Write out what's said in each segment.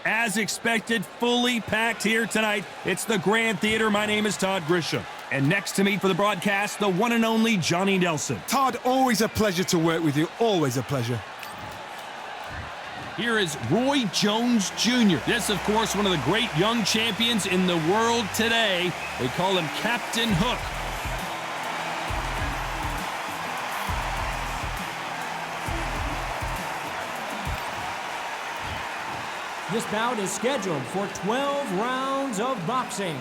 As expected, fully packed here tonight. It's the Grand Theater. My name is Todd Grisham. And next to me for the broadcast, the one and only Johnny Nelson. Todd, always a pleasure to work with you. Always a pleasure. Here is Roy Jones Jr. This, of course, one of the great young champions in the world today. They call him Captain Hook. This bout is scheduled for 12 rounds of boxing.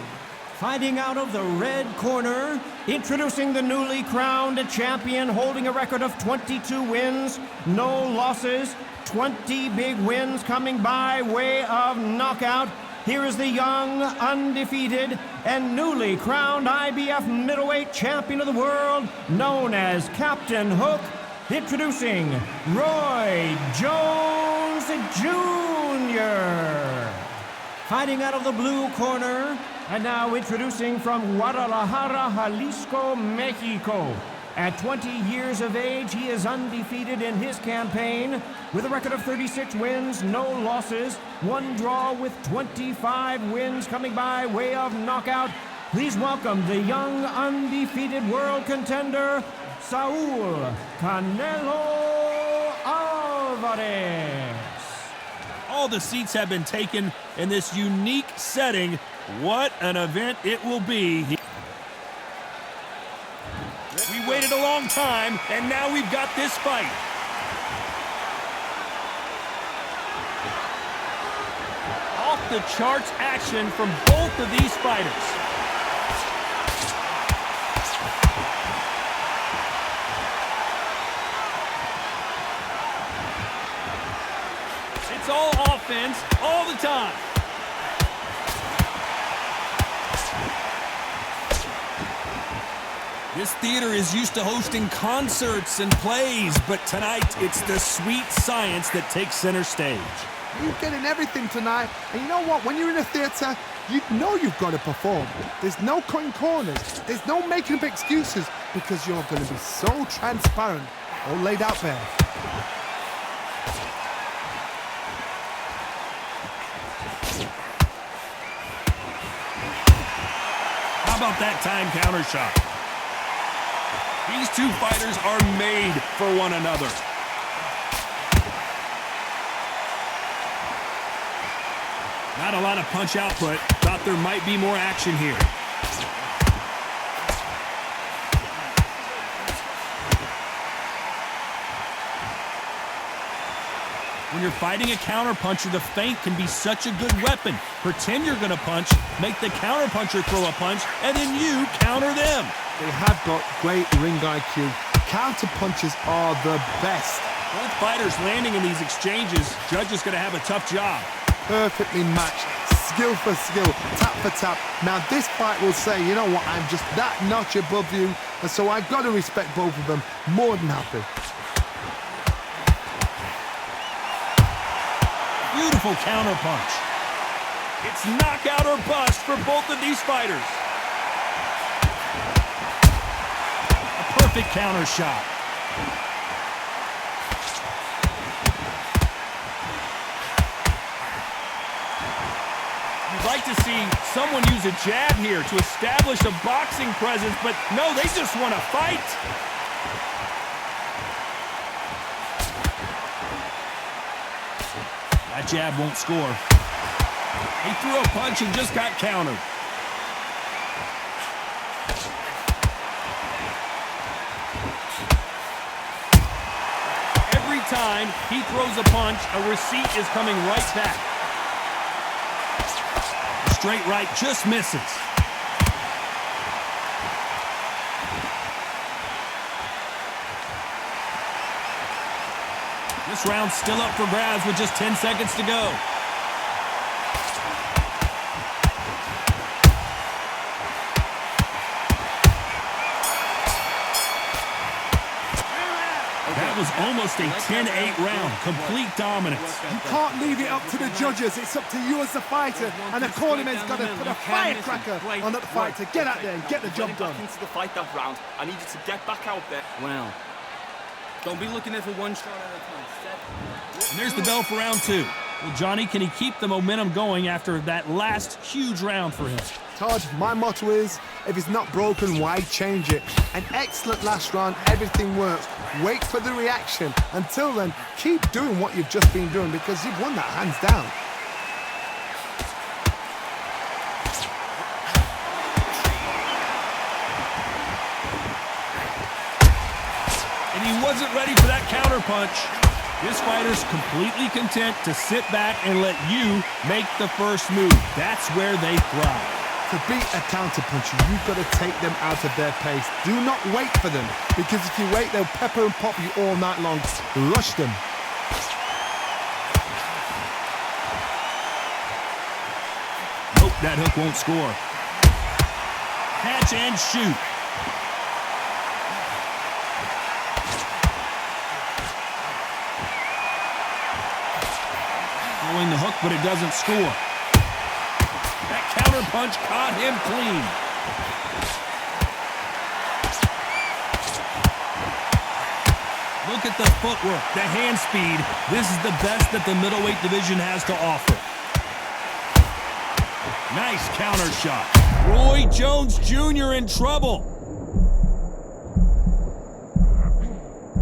Fighting out of the red corner, introducing the newly crowned champion, holding a record of 22 wins, no losses, 20 big wins coming by way of knockout. Here is the young, undefeated, and newly crowned IBF middleweight champion of the world, known as Captain Hook, introducing Roy Jones Jr. Fighting out of the blue corner, and now introducing from Guadalajara, Jalisco, Mexico. At 20 years of age, he is undefeated in his campaign with a record of 36 wins, no losses, one draw with 25 wins coming by way of knockout. Please welcome the young, undefeated world contender, Saul Canelo Alvarez. All the seats have been taken in this unique setting. What an event it will be. We waited a long time, and now we've got this fight. Off the charts action from both of these fighters. It's all offense all the time. This theater is used to hosting concerts and plays, but tonight it's the sweet science that takes center stage. You're getting everything tonight, and you know what? When you're in a theater, you know you've got to perform. There's no cutting corners. There's no making up excuses, because you're going to be so transparent, all laid out there. How about that time counter shot? These two fighters are made for one another. Not a lot of punch output. Thought there might be more action here. When you're fighting a counterpuncher, the feint can be such a good weapon. Pretend you're going to punch, make the counterpuncher throw a punch, and then you counter them. They have got great ring IQ. Counter punches are the best. Both fighters landing in these exchanges. Judge is going to have a tough job. Perfectly matched, skill for skill, tap for tap. Now this fight will say, you know what, I'm just that notch above you, and so I've got to respect both of them. More than happy. Beautiful counter punch. It's knockout or bust for both of these fighters. A perfect counter shot. You'd like to see someone use a jab here to establish a boxing presence, but no, they just want to fight. That jab won't score. He threw a punch and just got countered. Every time he throws a punch, a receipt is coming right back. Straight right just misses. This round's still up for grabs with just 10 seconds to go. That was almost a 10-8 round. Complete dominance. You can't leave it up to the judges. It's up to you as the fighter, and the cornerman's got to put a firecracker on that fight to get out there and get the job done. Into the fight that round, I need you to get back out there. Wow. Don't be looking at it for one shot at a time. And there's the bell for round two. Well, Johnny, can he keep the momentum going after that last huge round for him? Todd, my motto is, if it's not broken, why change it? An excellent last round, everything works. Wait for the reaction. Until then, keep doing what you've just been doing because you've won that hands down. And he wasn't ready for that counterpunch. This fighter's completely content to sit back and let you make the first move. That's where they thrive. To beat a counterpuncher, you've got to take them out of their pace. Do not wait for them, because if you wait, they'll pepper and pop you all night long. Rush them. Nope, that hook won't score. Catch and shoot. Throwing the hook, but it doesn't score. That counter punch caught him clean. Look at the footwork, the hand speed. This is the best that the middleweight division has to offer. Nice counter shot. Roy Jones Jr. in trouble.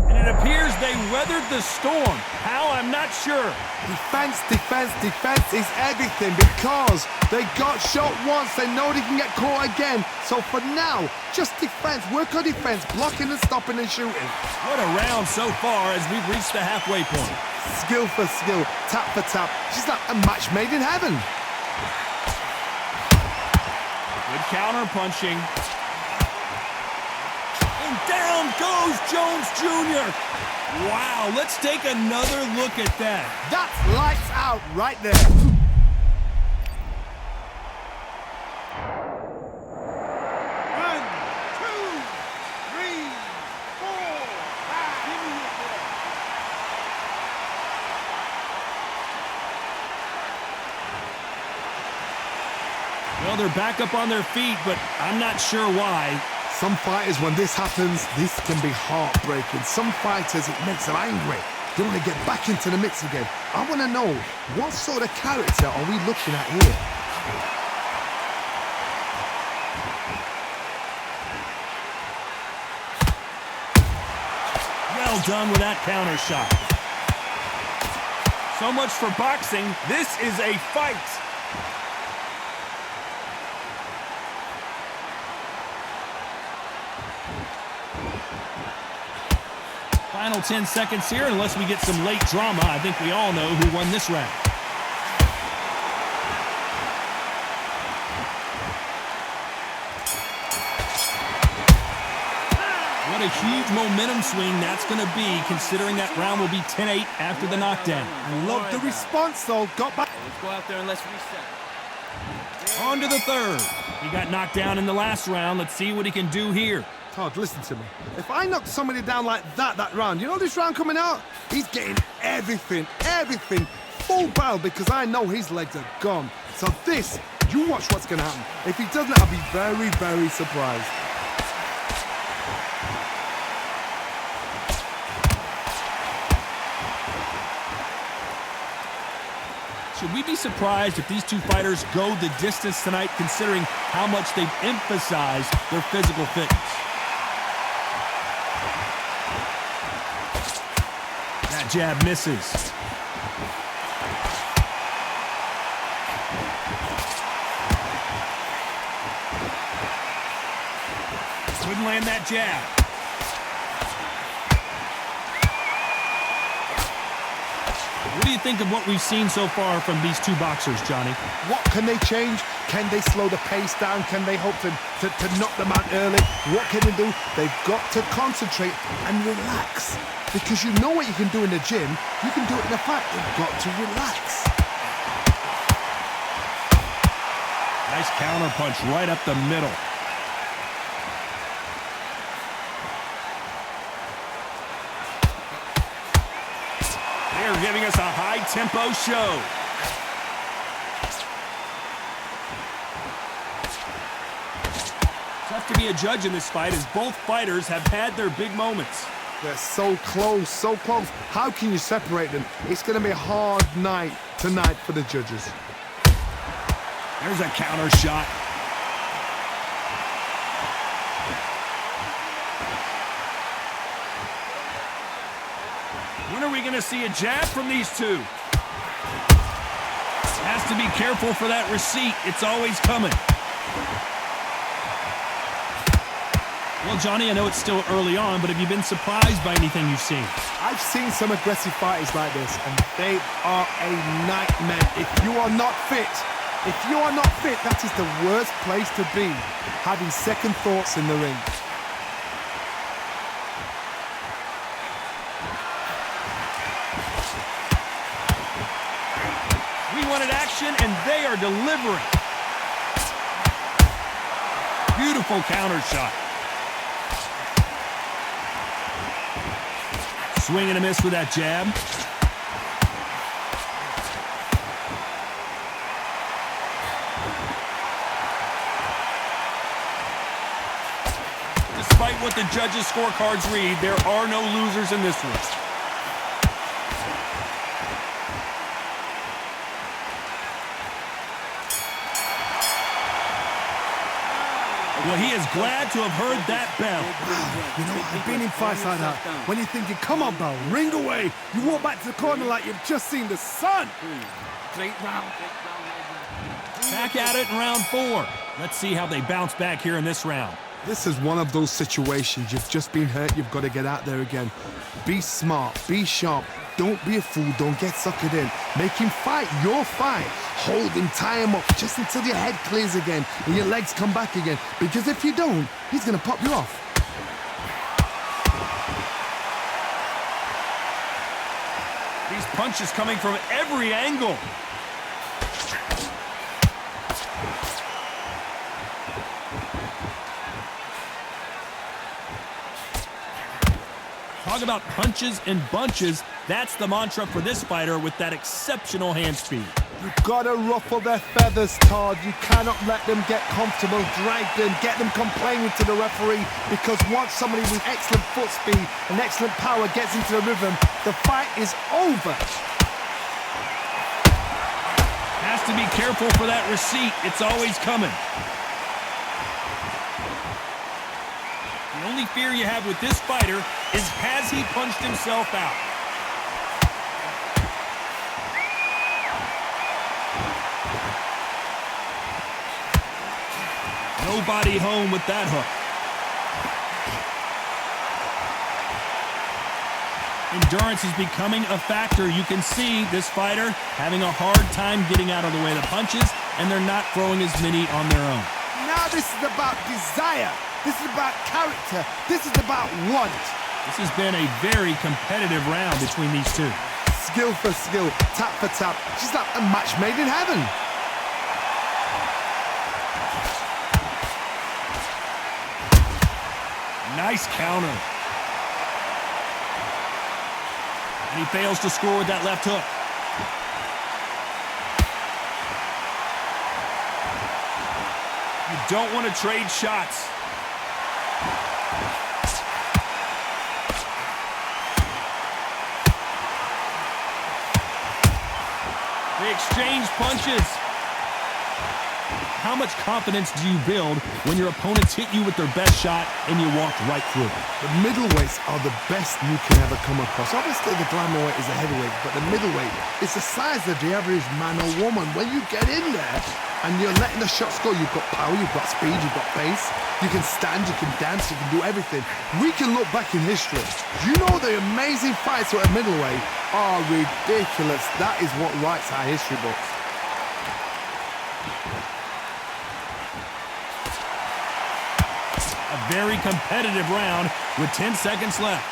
And it appears they weathered the storm. How? I'm not sure. Defense, defense, defense is everything because they got shot once. They know they can get caught again. So for now, just defense. Work on defense, blocking and stopping and shooting. What a round so far as we've reached the halfway point. Skill for skill, tap for tap. She's like a match made in heaven. Good counter punching. And down goes Jones Jr. Wow, let's take another look at that. That's lights out right there. 1, 2, 3, 4, 5. Give me your ball. Well, they're back up on their feet, but I'm not sure why. Some fighters, when this happens, this can be heartbreaking. Some fighters, it makes them angry. They want to get back into the mix again. I want to know, what sort of character are we looking at here? Well done with that counter shot. So much for boxing. This is a fight. Final 10 seconds here, unless we get some late drama. I think we all know who won this round. What a huge momentum swing that's going to be, considering that round will be 10-8 after the knockdown. I love the response, though. Got back. Let's go out there and let's reset. On to the third. He got knocked down in the last round. Let's see what he can do here. Todd, listen to me. If I knock somebody down like that round, you know this round coming out? He's getting everything, full barrel, because I know his legs are gone. So this, you watch what's going to happen. If he doesn't, I'll be very, very surprised. Should we be surprised if these two fighters go the distance tonight, considering how much they've emphasized their physical fitness? That jab misses. Couldn't land that jab. What do you think of what we've seen so far from these two boxers, Johnny? What can they change? Can they slow the pace down? Can they hope to knock them out early? What can they do? They've got to concentrate and relax. Because you know what you can do in the gym, you can do it in a fight. They've got to relax. Nice counter punch right up the middle. They're giving us a high-tempo show. Tough to be a judge in this fight, as both fighters have had their big moments. They're so close, so close. How can you separate them? It's going to be a hard night tonight for the judges. There's a counter shot. When are we going to see a jab from these two? Has to be careful for that receipt. It's always coming. Well, Johnny, I know it's still early on, but have you been surprised by anything you've seen? I've seen some aggressive fighters like this, and they are a nightmare. If you are not fit, that is the worst place to be, having second thoughts in the ring. We wanted action, and they are delivering. Beautiful counter shot. Swing and a miss with that jab. Despite what the judges' scorecards read, there are no losers in this one. Well, he is glad to have heard that bell. You know, I've been in fights like that. When you're thinking, come on, bell, ring away. You walk back to the corner like you've just seen the sun. Back at it in round 4. Let's see how they bounce back here in this round. This is one of those situations. You've just been hurt. You've got to get out there again. Be smart. Be sharp. Don't be a fool. Don't get suckered in. Make him fight your fight. Hold him, tie him up just until your head clears again and your legs come back again. Because if you don't, he's going to pop you off. These punches coming from every angle. Talk about punches and bunches. That's the mantra for this fighter with that exceptional hand speed. You've got to ruffle their feathers, Todd. You cannot let them get comfortable, drag them, get them complaining to the referee, because once somebody with excellent foot speed and excellent power gets into the rhythm, the fight is over. Has to be careful for that receipt. It's always coming. The only fear you have with this fighter is, has he punched himself out? Nobody home with that hook. Endurance is becoming a factor. You can see this fighter having a hard time getting out of the way of the punches, and they're not throwing as many on their own. Now this is about desire. This is about character. This is about want. This has been a very competitive round between these two. Skill for skill, tap for tap. She's like a match made in heaven. Nice counter. And he fails to score with that left hook. You don't want to trade shots. They exchange punches. How much confidence do you build when your opponents hit you with their best shot and you walk right through it? The middleweights are the best you can ever come across. Obviously, the glamour weight is a heavyweight, but the middleweight is the size of the average man or woman. When you get in there and you're letting the shots go, you've got power, you've got speed, you've got pace. You can stand, you can dance, you can do everything. We can look back in history. You know the amazing fights at middleweight are ridiculous. That is what writes our history books. A very competitive round with 10 seconds left.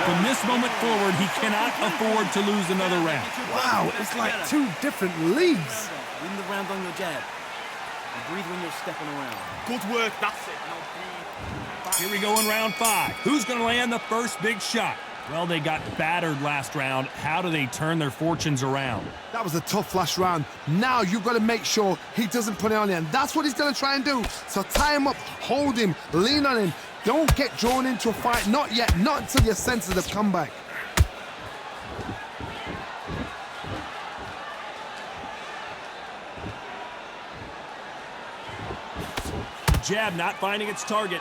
From this moment forward, he cannot afford to lose another round. Wow, it's like two different leagues. Win the round on your jab. And breathe when you're stepping around. Good work, that's it. Now breathe. Here we go in round 5. Who's going to land the first big shot? Well, they got battered last round. How do they turn their fortunes around? That was a tough last round. Now you've got to make sure he doesn't put it on you, and that's what he's going to try and do. So tie him up, hold him, lean on him. Don't get drawn into a fight. Not yet. Not until your senses have come back. Jab not finding its target.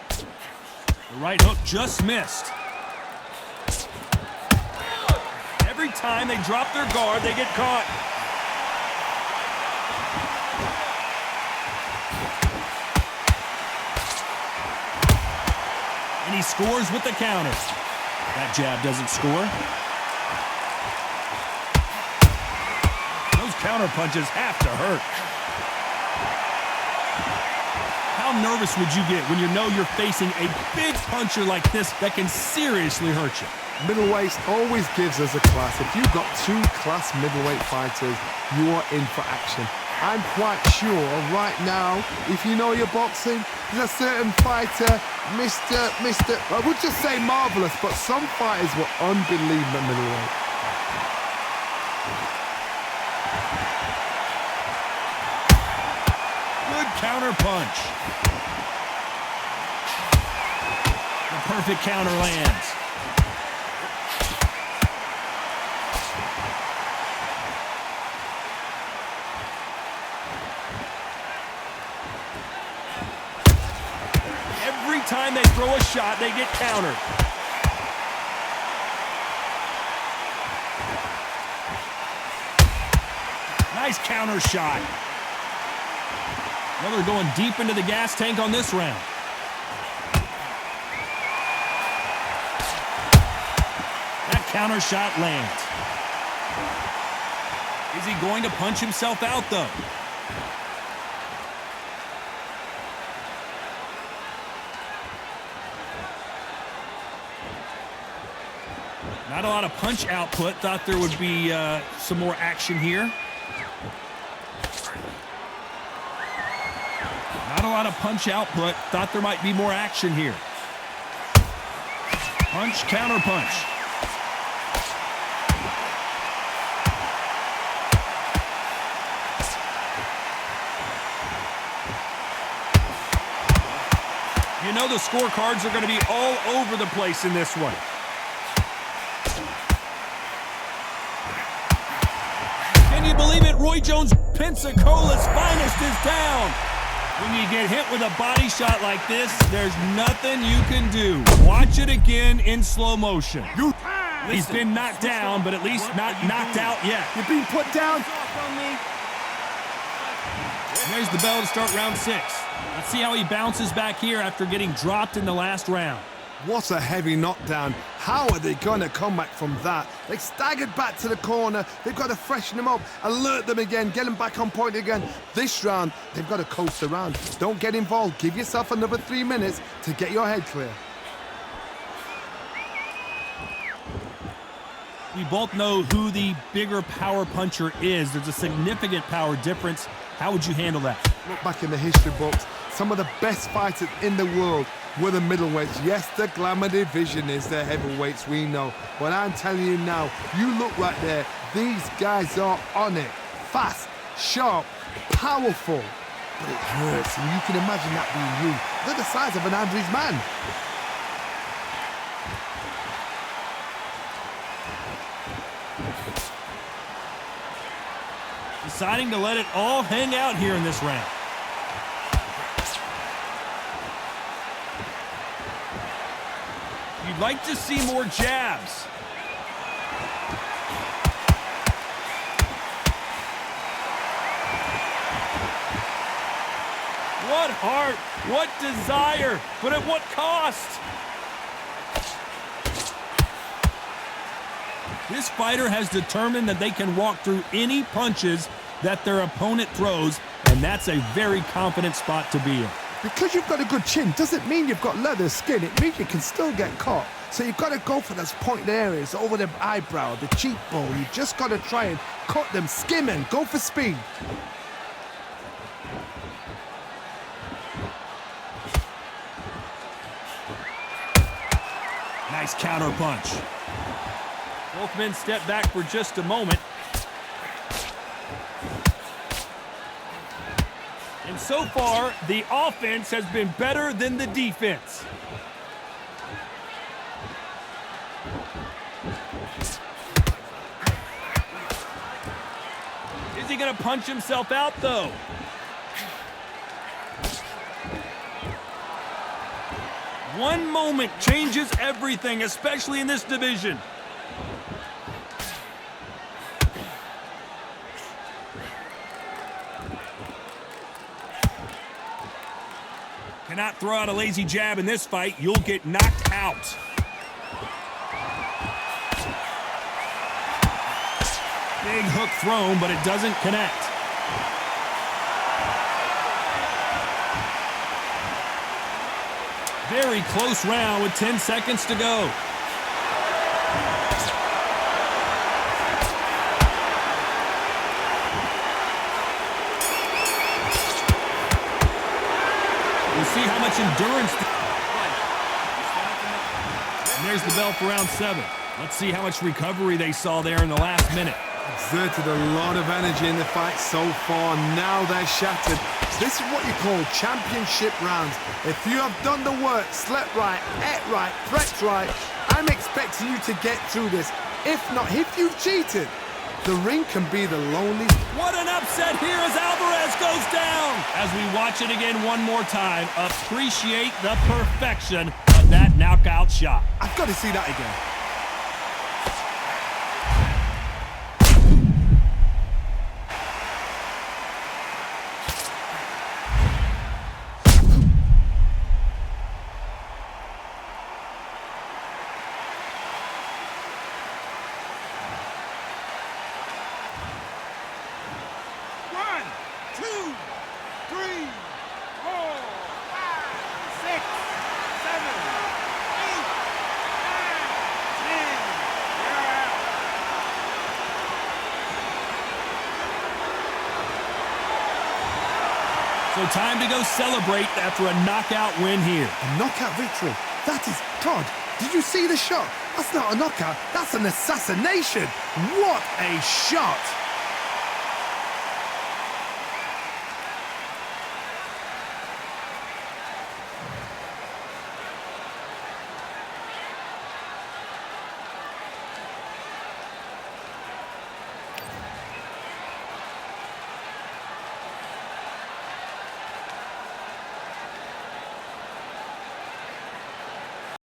The right hook just missed. Every time they drop their guard, they get caught. And he scores with the counter. That jab doesn't score. Those counter punches have to hurt. How nervous would you get when you know you're facing a big puncher like this that can seriously hurt you? Middleweight always gives us a class. If you've got two class middleweight fighters, you are in for action. I'm quite sure right now, if you know your boxing, there's a certain fighter, I would just say marvelous, but some fighters were unbelievable middleweight. Good counter punch. The perfect counter lands. Every time they throw a shot, they get countered. Nice counter shot. Well, they're going deep into the gas tank on this round. That counter shot lands. Is he going to punch himself out, though? Not a lot of punch output. Thought there would be some more action here. Not a lot of punch output. Thought there might be more action here. Punch, counter punch. You know the scorecards are going to be all over the place in this one. Can you believe it? Roy Jones Pensacola's finest is down. When you get hit with a body shot like this, there's nothing you can do. Watch it again in slow motion. He's been knocked down, but at least not knocked out yet. You're being put down. There's the bell to start round 6. Let's see how he bounces back here after getting dropped in the last round. What a heavy knockdown. How are they going to come back from that? They staggered back to the corner. They've got to freshen them up, alert them again, get them back on point again. This round, they've got to coast around. Don't get involved. Give yourself another 3 minutes to get your head clear. We both know who the bigger power puncher is. There's a significant power difference. How would you handle that? Look back in the history books. Some of the best fighters in the world were the middleweights. Yes, the glamour division is the heavyweights, we know. But I'm telling you now, you look right there, these guys are on it. Fast, sharp, powerful. But it hurts, and you can imagine that being you. They're the size of an average man. Deciding to let it all hang out here in this round. You'd like to see more jabs. What heart, what desire, but at what cost? This fighter has determined that they can walk through any punches that their opponent throws, and that's a very confident spot to be in. Because you've got a good chin doesn't mean you've got leather skin. It means you can still get caught. So you've got to go for those pointed areas, over the eyebrow, the cheekbone. You just got to try and cut them, skim them, go for speed. Nice counter punch. Both men step back for just a moment. And so far, the offense has been better than the defense. Is he going to punch himself out, though? One moment changes everything, especially in this division. Cannot throw out a lazy jab in this fight. You'll get knocked out. Big hook thrown, but it doesn't connect. Very close round with 10 seconds to go. We'll see how much endurance. And there's the bell for round 7. Let's see how much recovery they saw there in the last minute. Exerted a lot of energy in the fight so far. Now they're shattered. This is what you call championship rounds. If you have done the work, slept right, ate right, prepped right, I'm expecting you to get through this. If not, if you've cheated, the ring can be the loneliest. What an upset here as Alvarez goes down. As we watch it again one more time, appreciate the perfection of that knockout shot. I've got to see that again. So time to go celebrate after a knockout win here. A knockout victory. That is God. Did you see the shot? That's not a knockout. That's an assassination. What a shot.